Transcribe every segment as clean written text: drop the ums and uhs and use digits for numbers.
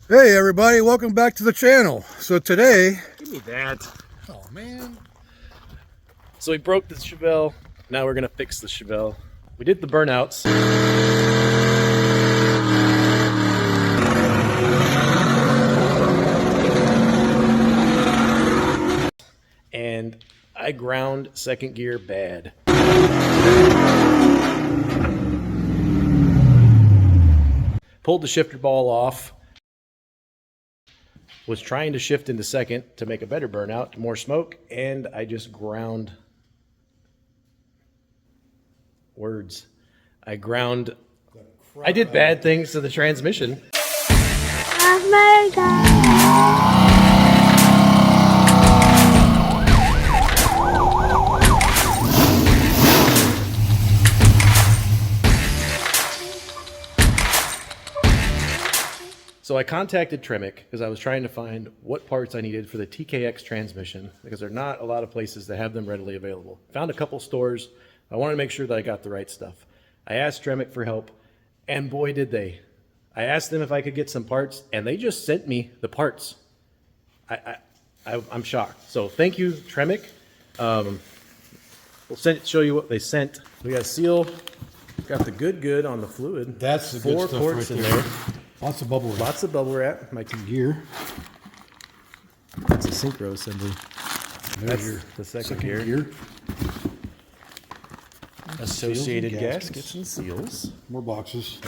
Hey everybody, welcome back to the channel. So today... Give me that. Oh man. So we broke the Chevelle. Now we're gonna fix the Chevelle. We did the burnouts. And I ground second gear bad. Pulled the shifter ball off. Was trying to shift into second to make a better burnout, more smoke, and I just ground words. I did bad things to the transmission. Oh my God. So I contacted Tremec because I was trying to find what parts I needed for the TKX transmission because there are not a lot of places that have them readily available. Found a couple stores. I wanted to make sure that I got the right stuff. I asked Tremec for help, and boy did they. I asked them if I could get some parts, and they just sent me the parts. I'm shocked. So thank you, Tremec. We'll show you what they sent. We got a seal. Got the good on the fluid. That's the good 4 stuff quarts right in there. there. Lots of bubble wrap. Lots of bubble wrap. My Gear. That's a syncro assembly. There's That's your the second gear. Associated gaskets and seals. More boxes.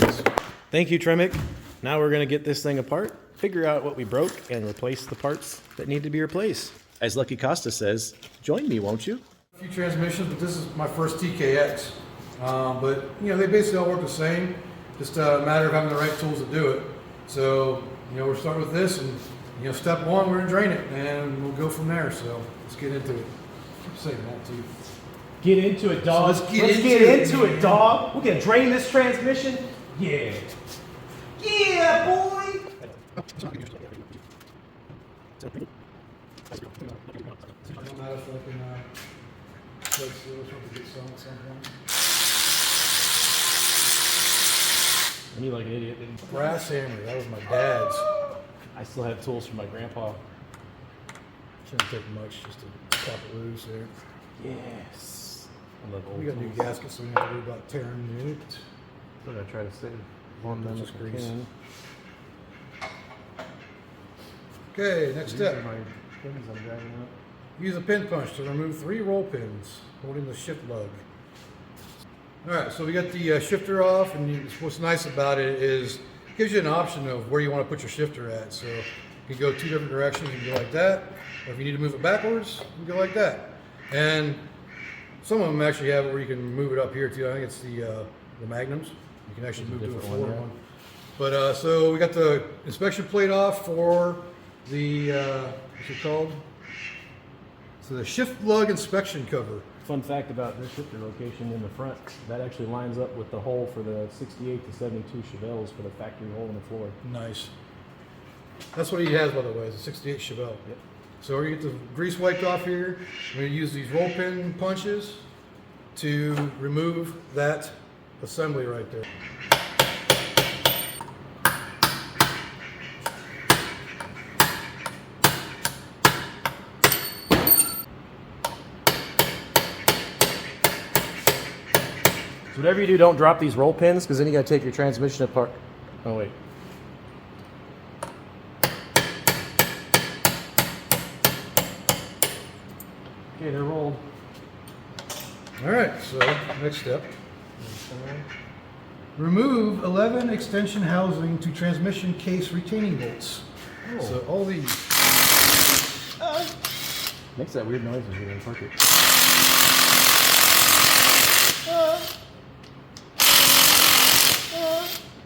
Thank you, Tremec. Now we're going to get this thing apart, figure out what we broke, and replace the parts that need to be replaced. As Lucky Costa says, join me, won't you? A few transmissions, but this is my first TKX. But you know, they basically all work the same. Just a matter of having the right tools to do it. So, you know, we're starting with this, and you know, step one, we're gonna drain it, and we'll go from there. So let's get into it. Keep saying that too. Get into it, dog. So let's get into it, dog. We're gonna drain this transmission. Yeah. Yeah, boy. I don't know if I can play seals or get some at some point. And you like an idiot. Brass hammer, that was my dad's. I still have tools from my grandpa. Shouldn't take much just to pop it loose there. Yes. I love old We got new tools. gaskets, so we don't have to worry about tearing it. I'm gonna try to save one them Just if I grease. can. Okay, next These are step. my pins I'm driving up. Use a pin punch to remove 3 roll pins holding the shift lug. Alright, so we got the shifter off, and what's nice about it is it gives you an option of where you want to put your shifter at. So you can go 2 different directions. You can go like that, or if you need to move it backwards, you can go like that. And some of them actually have it where you can move it up here too. I think it's the magnums. You can actually move to a different forward one, yeah. one. But so we got the inspection plate off for the what's it called? So the shift lug inspection cover. Fun fact about this shifter location in the front, that actually lines up with the hole for the 68 to 72 Chevelles for the factory hole in the floor. Nice. That's what he has, by the way, is a 68 Chevelle. Yep. So we're going to get the grease wiped off here. We're going to use these roll pin punches to remove that assembly right there. So whatever you do, don't drop these roll pins because then you got to take your transmission apart. Oh wait. Okay, they're rolled. All right, so next step. Remove 11 extension housing to transmission case retaining bolts. Oh. So all these. Makes that weird noise when you're in park it.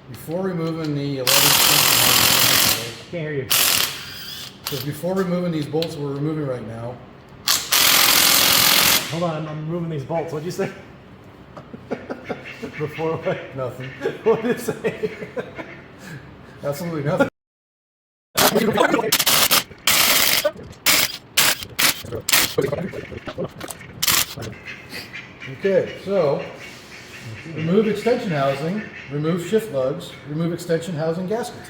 Before removing the 11 extension housing, Can't hear you. because before removing these bolts we're removing right now, Hold on, I'm removing these bolts. What'd you say? Before what? nothing. What did it say? Absolutely nothing. Okay, so remove extension housing, remove shift lugs, remove extension housing gasket.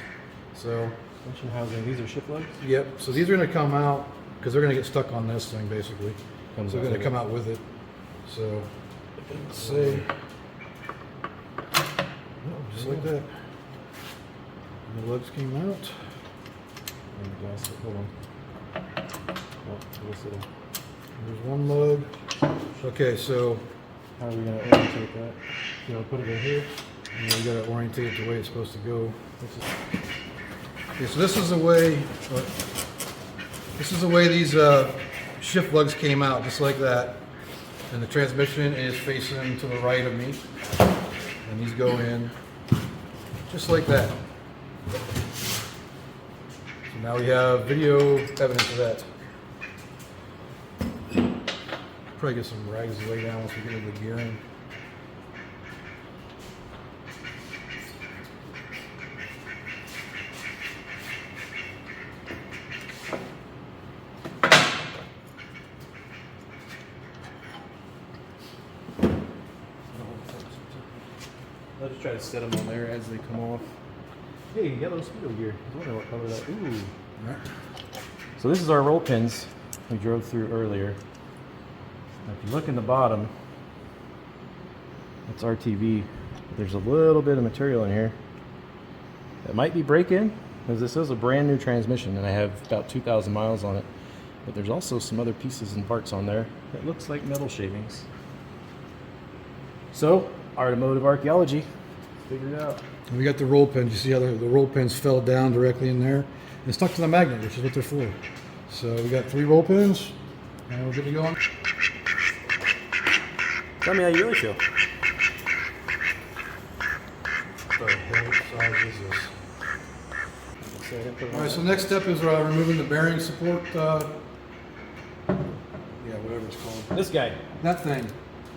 So, Suspension housing, these are shift lugs? yep. So these are going to come out because they're going to get stuck on this thing basically. Comes So they're out going to with come out with it. So, let's see. Just like that. And the lugs came out. And the gasket, hold on. Oh, what's it? There's one lug. Okay, so How are we going to orientate that? You know, put it in here. you know, you got to orientate it the way it's supposed to go. Okay, so this is the way. This is the way these shift lugs came out, just like that. And the transmission is facing to the right of me, and these go in just like that. So now we have video evidence of that. Probably get some rags to lay down once we get into the gearing. I'll just try to set them on there as they come off. Hey, yellow speedo gear. I was wondering what color that. Ooh. Right. So this is our roll pins we drove through earlier. Now if you look in the bottom, it's RTV. But there's a little bit of material in here that might be break-in, because this is a brand new transmission and I have about 2,000 miles on it. But there's also some other pieces and parts on there that looks like metal shavings. So, automotive archaeology, figured it out. And we got the roll pins. You see how the roll pins fell down directly in there and stuck to the magnet, which is what they're for. So we got 3 roll pins, and we're good to go on. Tell me how you really feel. What the hell size is this? All right, so next step is removing the bearing support. Yeah, whatever it's called. This guy. That thing.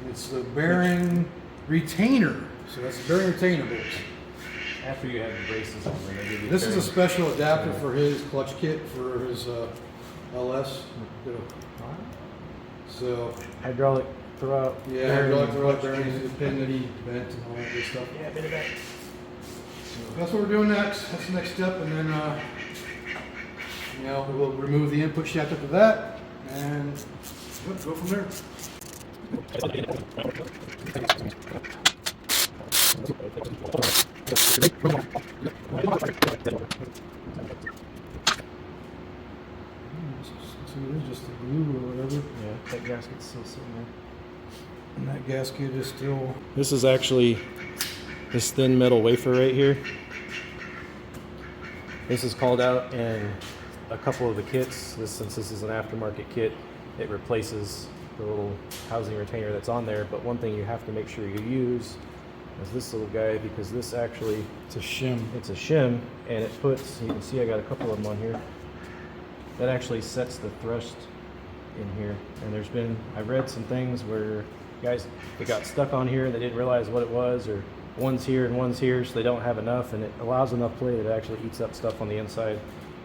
It's the bearing retainer. So that's the bearing retainer bolts. After you have the braces on, then they give you This is a special adapter for his clutch kit for his LS. So hydraulic throwout. yeah, hydraulic throwout bearings, the pin that he bent and all that good stuff. Yeah, a bit of that. So that's what we're doing next. That's the next step, and then you know, we'll remove the input shaft after that, and go from there. So it is just the glue or whatever. Yeah, that gasket's still sitting there. And that gasket is still. This is actually this thin metal wafer right here. This is called out in a couple of the kits. Since this is an aftermarket kit, it replaces the little housing retainer that's on there. But one thing you have to make sure you use is this little guy, because this actually, It's a shim. it's a shim, and it puts, you can see I got a couple of them on here, that actually sets the thrust in here. And there's been, I read some things where guys that got stuck on here and they didn't realize what it was, or one's here and one's here, so they don't have enough, and it allows enough play that it actually eats up stuff on the inside.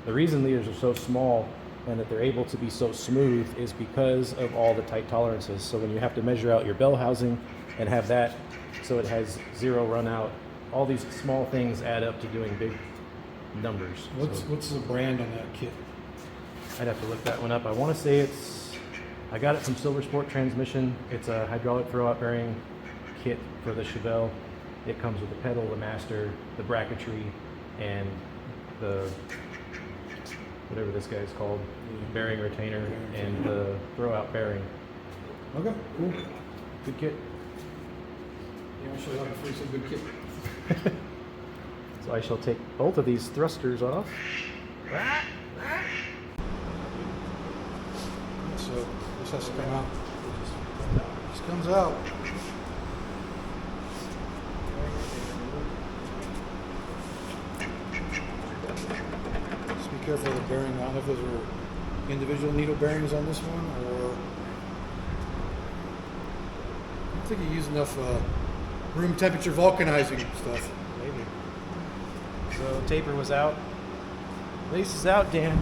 The reason these are so small and that they're able to be so smooth is because of all the tight tolerances. So when you have to measure out your bell housing and have that so it has 0 run out, all these small things add up to doing big numbers. What's the brand on that kit? I'd have to look that one up. I want to say I got it from Silver Sport Transmission. It's a hydraulic throwout bearing kit for the Chevelle. It comes with the pedal, the master, the bracketry, and the, whatever this guy is called, bearing retainer, and the throwout bearing. Okay, cool. Good kit. Yeah, I'll show you how to fix a good kit. So I shall take both of these thrusters off. So this has to come out. This comes out. Just be careful of the bearing. I don't know if those are individual needle bearings on this one, or I don't think you use enough room temperature vulcanizing stuff. Maybe. So taper was out. Lace is out, Dan.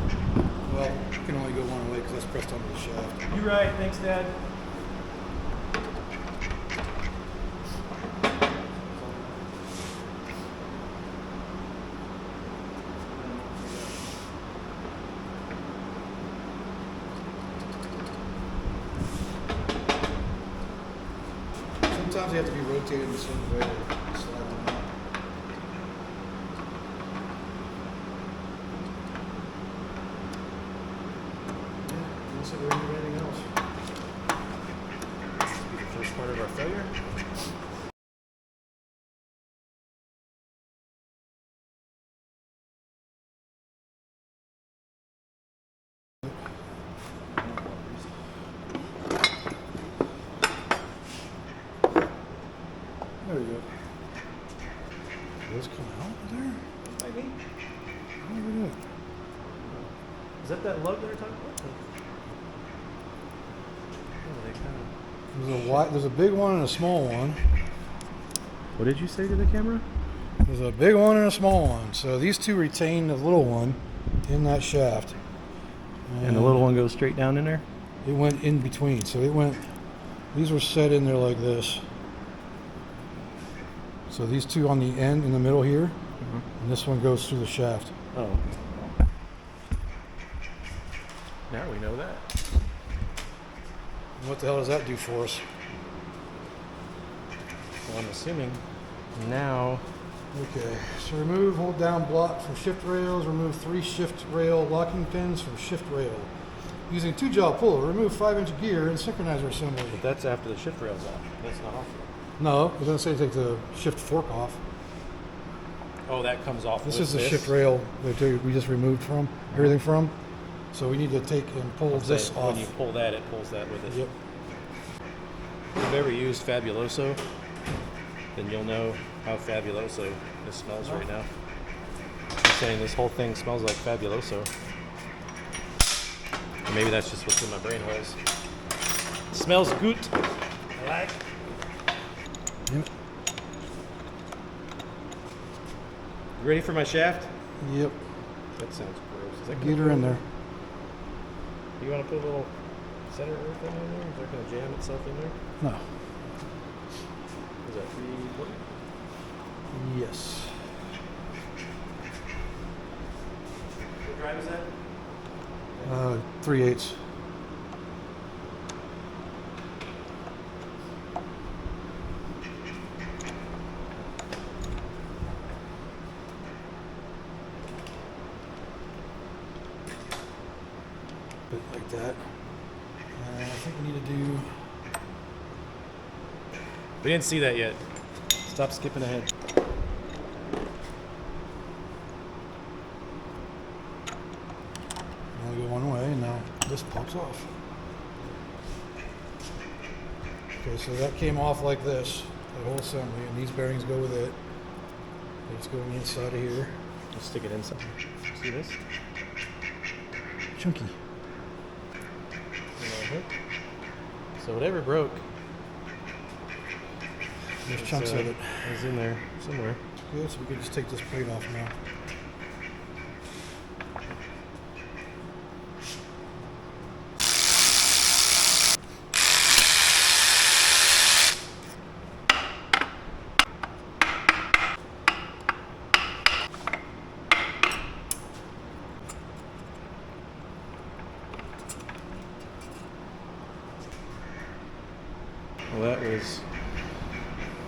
Well, it can only go one way because that's pressed onto the shaft. You're right. Thanks, Dad. sometimes they have to be rotated in a certain way to slide them out. Yeah, unless we're doing anything else. This will be the first part of our failure. There we go. Does those come out of there? Maybe. How do we do it? Is that lug they're talking about? Oh, they kind of... There's a big one and a small one. What did you say to the camera? There's a big one and a small one. So these two retain the little one in that shaft. And the little one goes straight down in there? It went in between. So it went, these were set in there like this. So these two on the end in the middle here, and this one goes through the shaft. Oh. Now we know that. And what the hell does that do for us? Well, I'm assuming now... Okay, so remove, hold down block for shift rails, remove 3 shift rail locking pins from shift rail. Using 2-jaw puller, remove 5-inch gear and synchronizer assembly. But that's after the shift rail's off. That's not off yet. No, it doesn't say take the shift fork off. Oh, that comes off This with is the shift rail that we just removed from, everything from. So we need to take and pull this off. When you pull that, it pulls that with it. Yep. If you've ever used Fabuloso, then you'll know how Fabuloso this smells right now. I'm saying this whole thing smells like Fabuloso. Or maybe that's just what's in my brain was. It smells good. I like. Yep. You ready for my shaft? Yep. That sounds gross. Is that Get her in there. You want to put a little center earth in there? Is that going to jam itself in there? No. Is that 340? Yes. What drive is that? 3/8. Bit like that. I think we need to do. We didn't see that yet. Stop skipping ahead. Only go one way, and now this pops off. Okay, so that came off like this, the whole assembly, and these bearings go with it. It's going inside of here. Let's stick it inside. See this? Chunky. So whatever broke, There's chunks of it. is in there somewhere. Good, so we can just take this plate off now. Well, that was,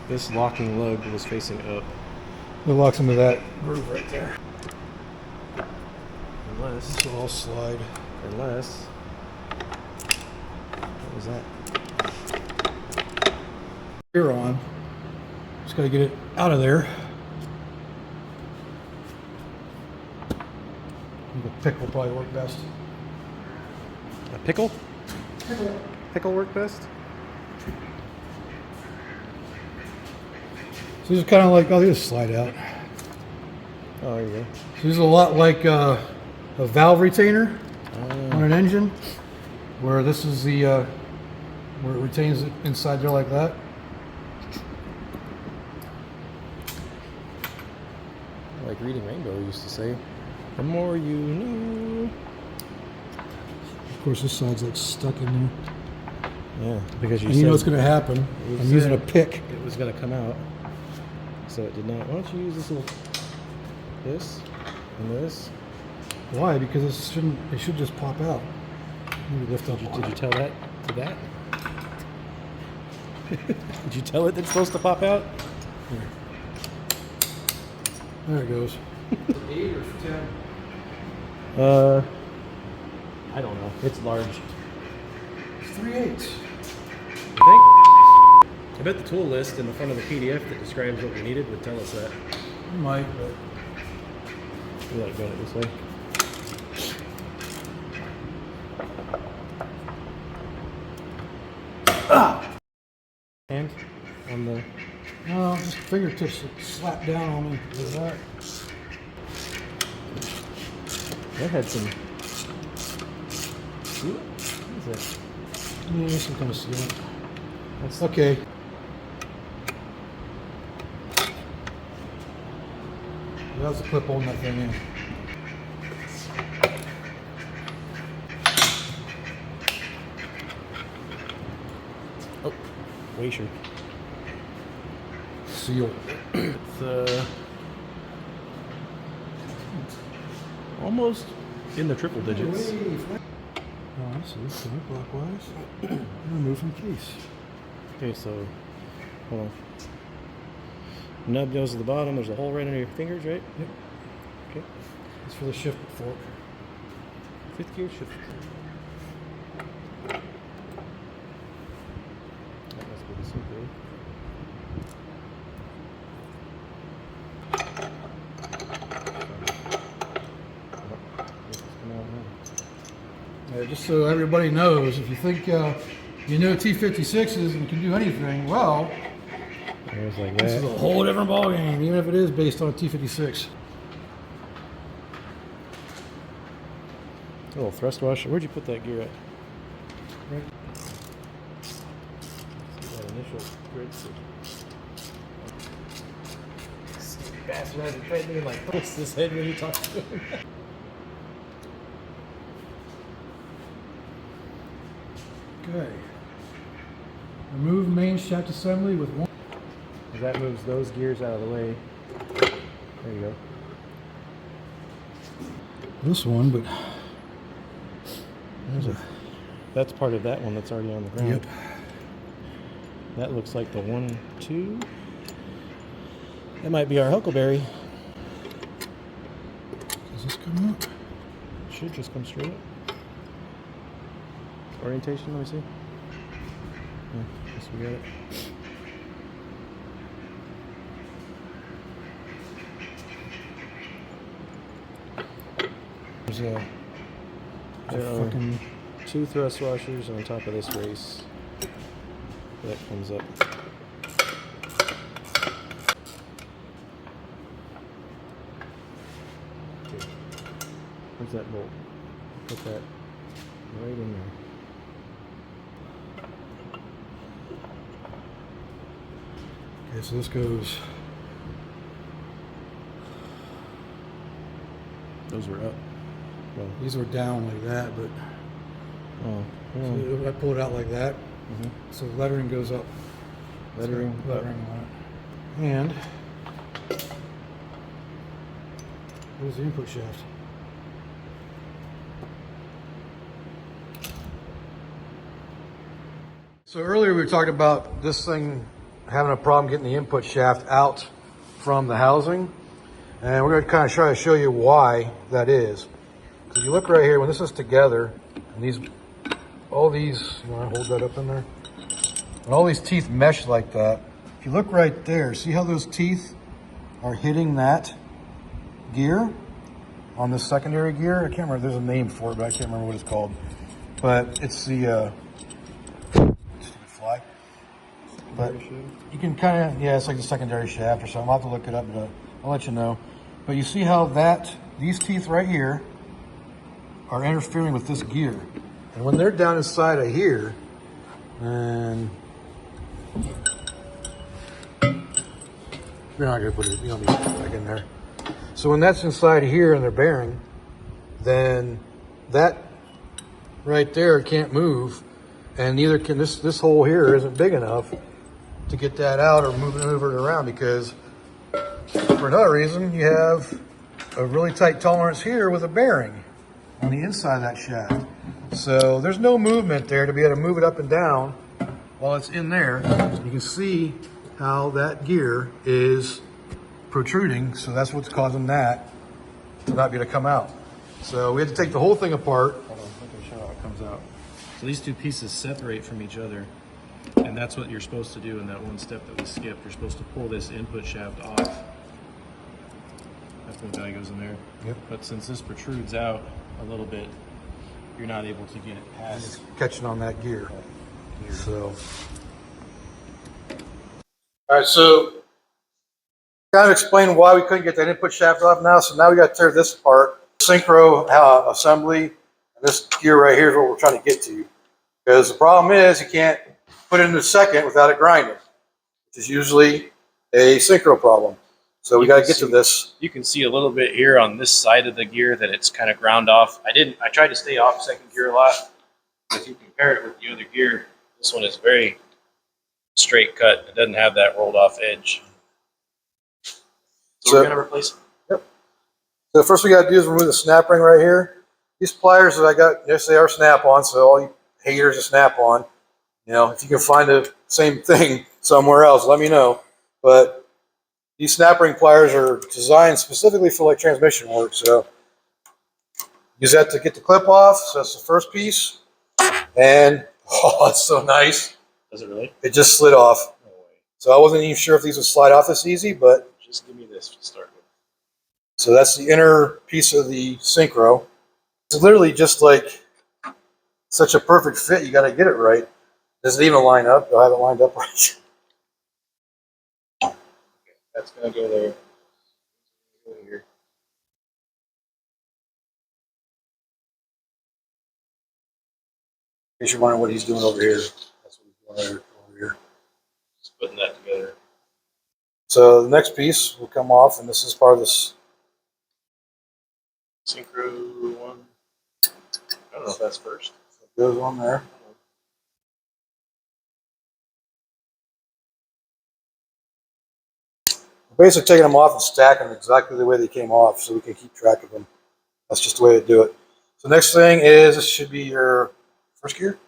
this locking lug was facing up. It locks into that groove right there. Unless, This will all slide. what was that? Here on. Just gotta get it out of there. I think a pick will probably work best. A pickle? Pickle work best? So these are kind of like, oh, they just slide out. Oh, there you go. So these are a lot like a valve retainer on an engine, where this is the, where it retains it inside there like that. Like Reading Rainbow used to say, the more you know. Of course, this side's like stuck in there. Yeah, because you And said you know what's going to happen. You I'm using a said pick. it was going to come out. So it did not. Why don't you use this little, this and this? Why? Because it should just pop out. Let me lift up. Did you tell that to that? Did you tell it it's supposed to pop out? There it goes. 8 or 10? I don't know. It's large. It's 3/8. I think. I bet the tool list in the front of the PDF that describes what we needed would tell us that. It might, but We like going it this way. And on the no, just fingertips slap down on me. Is that? that had some. What is that? Yeah, some kind of sealant. That's Okay. That was the clip holding that thing in. oh, washer. Seal. It's almost in the triple digits. Oh, I see. Counterclockwise. Remove from case. Okay, so hold on. Nub goes to the bottom. There's a hole right under your fingers, right? Yep. Okay. It's for the shift fork. Fifth gear shift. That must be the syncro. Just so everybody knows, if you think you know T56s and can do anything, well, There's like this is that. a whole different ballgame, even if it is based on a T56. Little thrust washer. Where'd you put that gear at? Right. See that initial grid. Stupid bastard has a trade me and like puts his head when you talk to him. Okay. Remove main shaft assembly with one. That moves those gears out of the way. There you go. This one, but there's a. That's part of that one that's already on the ground. Yep. That looks like the 1, 2. That might be our huckleberry. Does this come out? Should just come straight up. Orientation, let me see. Yeah, guess we got it. There's a There are fucking. 2 thrust washers on top of this race. That comes up. Okay. Where's that bolt? Put that right in there. Okay, so this goes. Those are up. Well, These were down like that, but oh, yeah. so I pull it out like that. Mhm. So the lettering goes up. Lettering It's got lettering on it. And where's the input shaft? So earlier we were talking about this thing having a problem getting the input shaft out from the housing. And we're going to kind of try to show you why that is. So if you look right here, when this is together, and all these, you want to hold that up in there? When all these teeth mesh like that, if you look right there, see how those teeth are hitting that gear on this secondary gear? I can't remember, there's a name for it, but I can't remember what it's called. But it's the, fly. But you can kind of, yeah, it's like the secondary shaft or something. I'll have to look it up, but I'll let you know. But you see how these teeth right here are interfering with this gear. And when they're down inside of here, and you're not gonna put it, you don't need to put it back in there. So when that's inside here and they're bearing, then that right there can't move, and neither can this hole here isn't big enough to get that out or move it around, because for another reason, you have a really tight tolerance here with a bearing on the inside of that shaft. So there's no movement there to be able to move it up and down while it's in there, you can see how that gear is protruding. So that's what's causing that to not be able to come out. So we had to take the whole thing apart. Hold on, let me show how it comes out. So these two pieces separate from each other, and that's what you're supposed to do in that one step that we skipped. You're supposed to pull this input shaft off. That's when the guy goes in there. Yep. But since this protrudes out a little bit, you're not able to get it past. It's catching on that gear. So, all right, so kind of explain why we couldn't get that input shaft off now. So now we got to tear this apart. Syncro assembly, and this gear right here is what we're trying to get to. Because the problem is you can't put it in the second without it grinding, which is usually a syncro problem. So we got to get to this. You can see a little bit here on this side of the gear that it's kind of ground off. I tried to stay off second gear a lot. If you compare it with the other gear, this one is very straight cut. It doesn't have that rolled off edge. So we're going to replace it. Yep. So the first we got to do is remove the snap ring right here. These pliers that I got, yes, they are snap-on, so all you haters are snap-on. You know, if you can find the same thing somewhere else, let me know. But these snap ring pliers are designed specifically for like transmission work, so use that to get the clip off. So that's the first piece. And oh, it's so nice. Does it really? It just slid off. No way. So I wasn't even sure if these would slide off this easy, but Just give me this to start with. so that's the inner piece of the syncro. It's literally just like such a perfect fit. You got to get it right. Does it even line up? Do I have it lined up right? Okay, that's going to go there. Go here. In case you're wondering what he's doing over here. That's what he's doing over here. Just putting that together. So the next piece will come off, and this is part of this. Syncro one. I don't know if that's first. Goes on there. We're basically taking them off and stacking them exactly the way they came off so we can keep track of them. That's just the way to do it. So next thing is, this should be your first gear.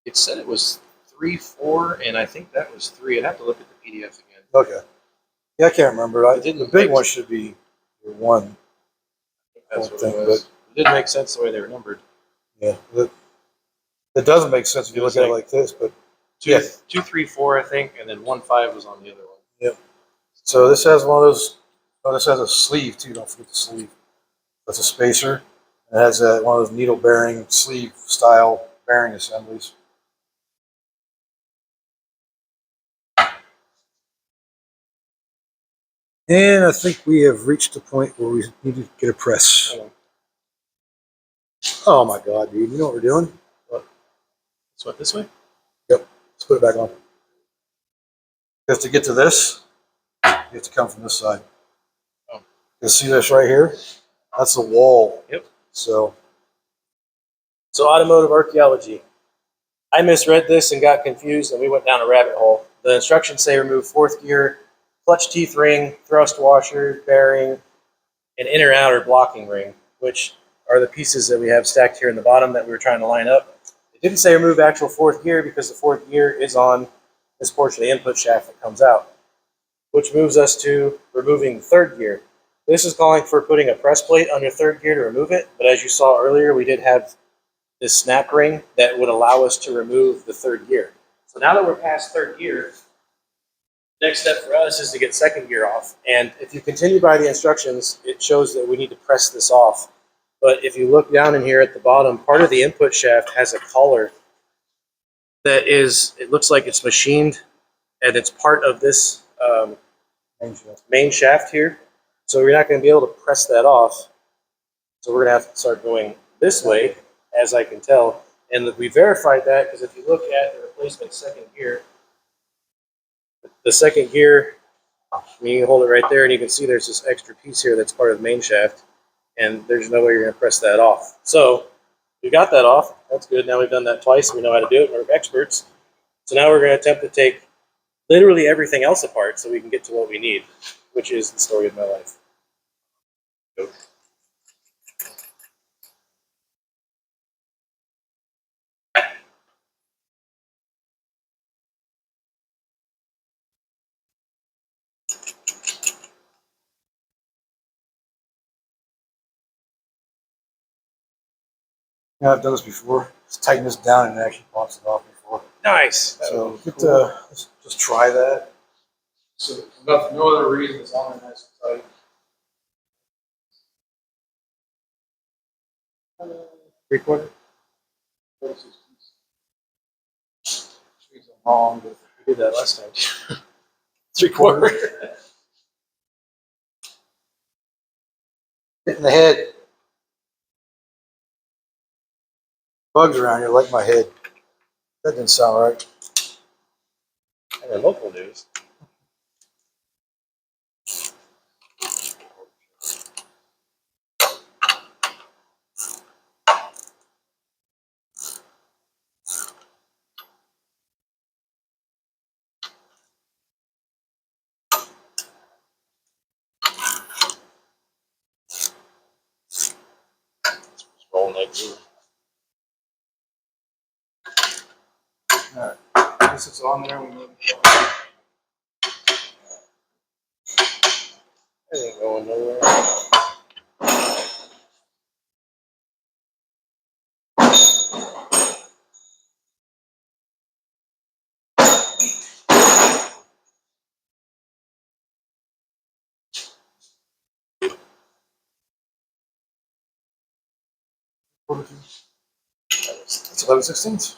It said it was 3, 4, and I think that was 3. I'd have to look at the PDF again. Okay. Yeah, I can't remember. The big make one should be your 1. That's what thing, it was. It didn't make sense the way they were numbered. Yeah, that doesn't make sense if you look at it like this, but 2, yeah. 2, 3, 4, I think, and then 1, 5 was on the other one. Yep. So this has one of those. Oh, this has a sleeve too. Don't forget the sleeve. That's a spacer. It has one of those needle bearing sleeve style bearing assemblies. And I think we have reached the point where we need to get a press. Oh my God, dude! You know what we're doing? What? It's what, this way? Yep. Let's put it back on. Because to get to this, you have to come from this side. Oh. You see this right here? That's the wall. Yep. So automotive archaeology. I misread this and got confused, and we went down a rabbit hole. The instructions say remove 4th gear, clutch teeth ring, thrust washer, bearing, and inner outer blocking ring, which are the pieces that we have stacked here in the bottom that we were trying to line up. It didn't say remove actual 4th gear because the 4th gear is on this portion of the input shaft that comes out, which moves us to removing the 3rd gear. This is calling for putting a press plate on your 3rd gear to remove it, but as you saw earlier, we did have this snap ring that would allow us to remove the 3rd gear. So now that we're past 3rd gear, next step for us is to get 2nd gear off. And if you continue by the instructions, it shows that we need to press this off. But if you look down in here at the bottom, part of the input shaft has a collar that is, it looks like it's machined, and it's part of this main shaft here. So we're not going to be able to press that off. So we're going to have to start going this way, as I can tell. And we verified that because if you look at the replacement 2nd gear, the 2nd gear, you can hold it right there and you can see there's this extra piece here that's part of the main shaft, and there's no way you're going to press that off. So we got that off. That's good. Now we've done that twice. We know how to do it. We're experts. So now we're going to attempt to take literally everything else apart so we can get to what we need, which is the story of my life. Go. Yeah, I've done this before. Just tighten this down and it actually pops it off before. Nice. So let's just try that. So no other reason it's on there nice and tight. 3/4. Long, but we did that last time. 3/4. Hitting the head. Bugs around here like my head. That didn't sound right. And then local news. Rolling like glue. Alright. Once it's on there, we move it on. It ain't going nowhere. That's 11/16.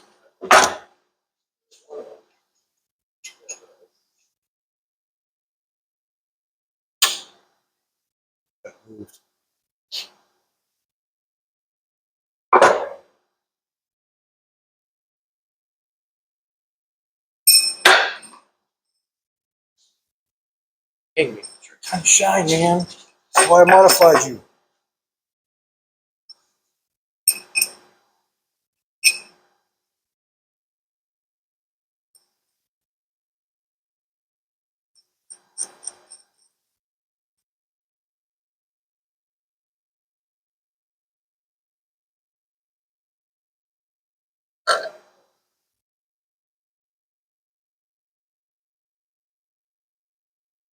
That moved. Hang me. Time to shine, man. That's why I modified you.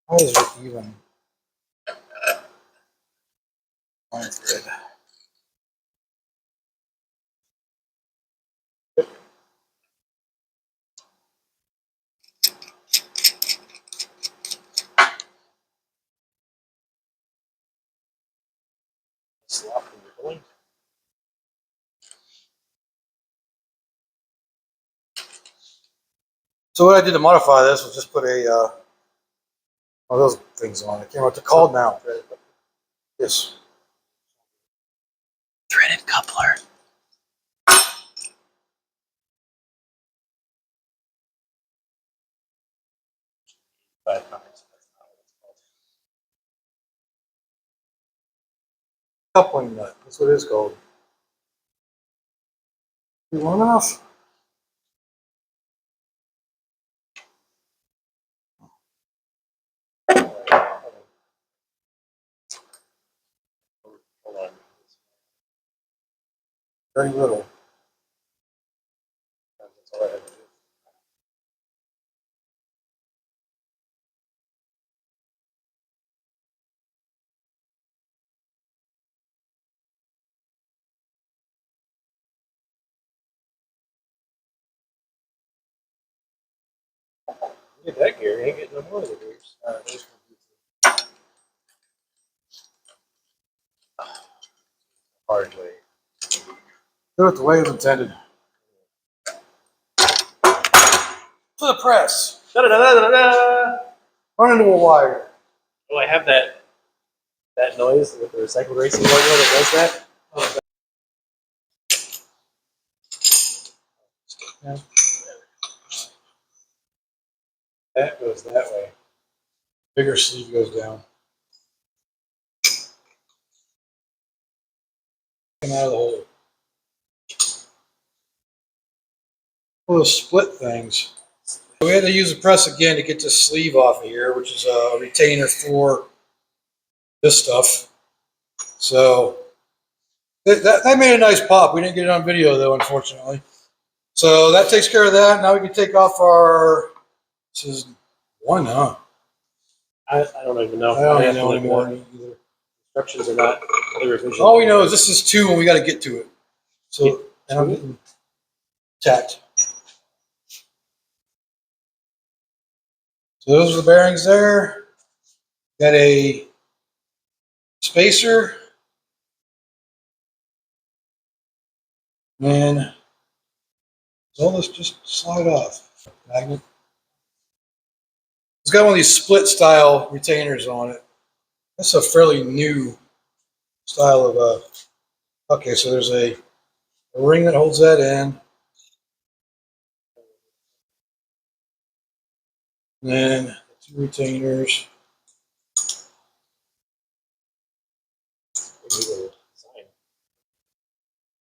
Why is it even? Line thread. Slop when you're going. So what I did to modify this was just put a one of those things on it. Came out to called now. Yes. Threaded coupler. Coupling nut. That's what it is called. You want enough? Hold on. Very little. That's all I have to do. Get that gear, you ain't getting no more of the gears. Hard way. Do it the way it was intended. To the press. Da-da-da-da-da-da! Run into a wire. Oh, I have that noise with the recycled racing logo that does that. Yeah. That goes that way. Bigger sleeve goes down. Come out of the hole. One of those split things. We had to use the press again to get this sleeve off of here, which is a retainer for this stuff. So that made a nice pop. We didn't get it on video though, unfortunately. So that takes care of that. Now we can take off our. This is one, huh? I don't even know. I don't have even to know look anymore it up. either. Instructions are not clear vision. All we know is this is 2 and we got to get to it. So, and I'm getting tacked. So those are the bearings there. Got a spacer. And does all this just slide off? Magnet. It's got one of these split style retainers on it. That's a fairly new style of okay, so there's a ring that holds that in. And then two retainers.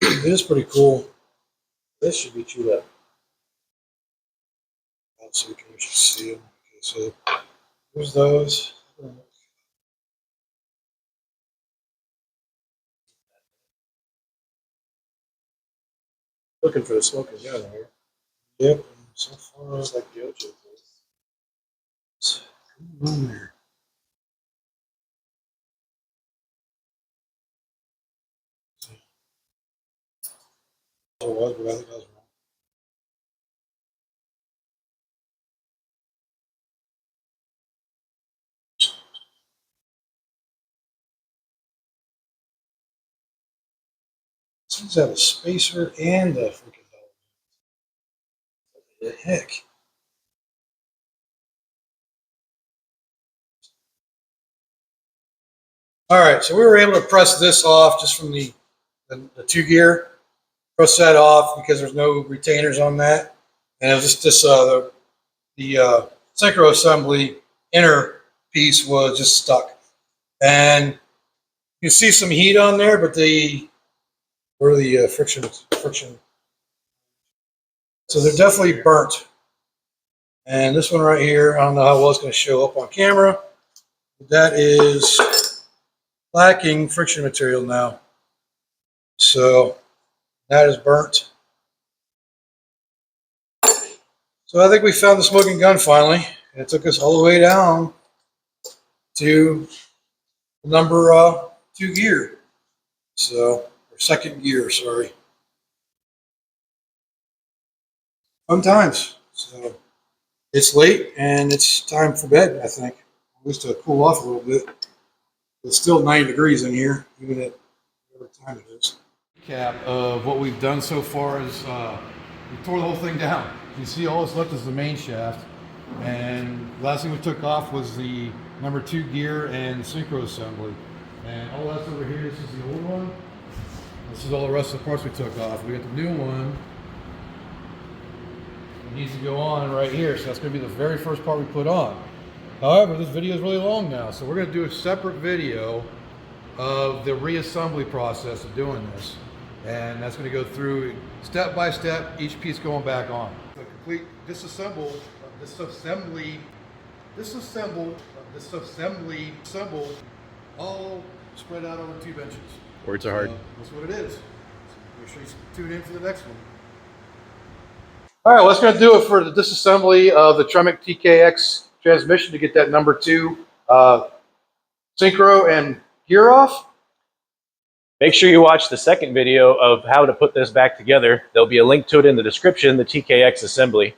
It is pretty cool. This should be chewed up. So you can actually see them. Okay, so there's those. Looking for the smoking gun here. Yep. So far, Just like the OJ place. come on there. It was, but I think I was wrong. These have a spacer and a freaking dog. What the heck? All right, so we were able to press this off just from the 2 gear. Press that off because there's no retainers on that, and it was just this the syncro assembly inner piece was just stuck, and you see some heat on there, but where the friction. So they're definitely burnt. And this one right here, I don't know how well it's going to show up on camera. But that is lacking friction material now. So that is burnt. So I think we found the smoking gun finally. And it took us all the way down to number 2 gear. So, or 2nd gear, sorry. Fun times. So it's late and it's time for bed, I think. At least to cool off a little bit. It's still 90 degrees in here, even at whatever time it is. Recap of what we've done so far is we tore the whole thing down. You see all that's left is the main shaft. And the last thing we took off was the number 2 gear and synchro assembly. And all that's over here, this is the old one. This is all the rest of the parts we took off. We got the new one. It needs to go on right here, so that's going to be the very first part we put on. However, this video is really long now, so we're going to do a separate video of the reassembly process of doing this. And that's going to go through step by step, each piece going back on. The complete disassemble, all spread out over 2 benches. Words are hard. That's what it is. So make sure you tune in for the next one. All right, well, that's going to do it for the disassembly of the Tremec TKX transmission to get that number 2 synchro and gear off. Make sure you watch the second video of how to put this back together. There'll be a link to it in the description, the TKX assembly.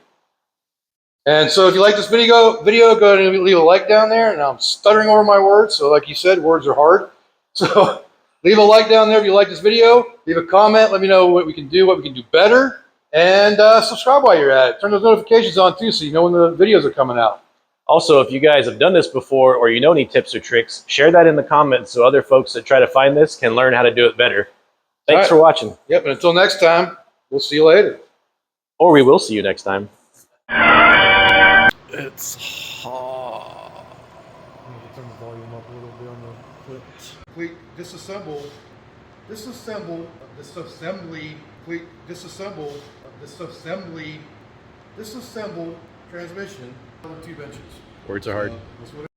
And so if you like this video, go ahead and leave a like down there. And I'm stuttering over my words, so like you said, words are hard. So leave a like down there if you like this video. Leave a comment. Let me know what we can do, what we can do better. And subscribe while you're at it. Turn those notifications on too so you know when the videos are coming out. Also, if you guys have done this before or you know any tips or tricks, share that in the comments so other folks that try to find this can learn how to do it better. Thanks for watching. Yep, and until next time, we'll see you later. Or we will see you next time. It's hot. Turn the volume up a little bit on the clips. Complete disassembly, disassemble transmission over 2 benches. Words are hard. That's what it